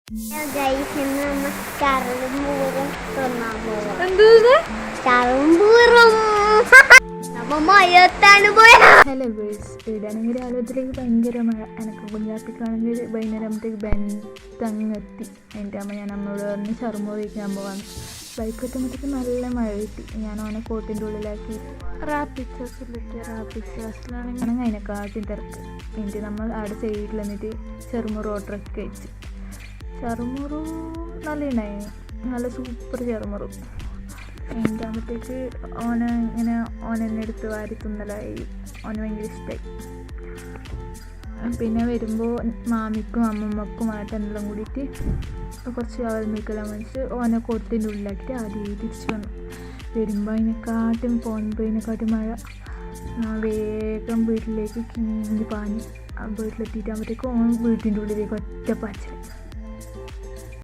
Hello guys, ഇവിടെയാണെങ്കിൽ രാവിലത്തിലേക്ക് ഭയങ്കര മഴ. എനിക്ക് കുഞ്ഞാപ്പിക്കാണെങ്കിൽ വൈകുന്നേരത്തേക്ക് ബെന്തങ്ങെത്തി. എൻ്റെ അമ്മ ഞാൻ അമ്മയോട് പറഞ്ഞ് ചറുമുറ വയ്ക്കാൻ പോവാന്ന്. ബൈക്ക് എത്തുമ്പോഴത്തേക്ക് നല്ല മഴ കിട്ടി. ഞാൻ അവനെ കോട്ടിൻ്റെ ഉള്ളിലാക്കി റാപ്പിച്ചാണെങ്കിൽ അതിനെക്കാട്ടും തിരക്ക്. എന്നിട്ട് നമ്മൾ അവിടെ സൈഡിൽ നിന്നിട്ട് ചെറുമുറു ഓർഡറൊക്കെ കഴിച്ച്. ചെറുമുറു നല്ല ഉണ്ടായിരുന്നു, നല്ല സൂപ്പർ ചെറുമുറു. എൻ്റെ ആകുമ്പോഴത്തേക്ക് ഓനെന്നെ എടുത്ത് വാരി തിന്നലായി. ഓന് ഭയങ്കര ഇഷ്ടമായി. പിന്നെ വരുമ്പോൾ മാമിക്കും അമ്മമ്മക്കുമായിട്ട് എല്ലാം കൂടിയിട്ട് കുറച്ച് അവൽ മിൽക്കെല്ലാം മേടിച്ച് ഓനെ കൊട്ടിൻ്റെ ഉള്ളിലാക്കിയിട്ട് ആദ്യം തിരിച്ചു വന്നു. വരുമ്പോൾ പോകുന്നതിനെക്കാട്ടും മഴ. വേഗം വീട്ടിലേക്ക് കീഞ്ഞ് പാഞ്ഞ് വീട്ടിലെത്തിയിട്ടാകുമ്പോഴത്തേക്കും ഓൻ വീട്ടിൻ്റെ ഉള്ളിലേക്ക് ഒറ്റ പാച്ചൽ.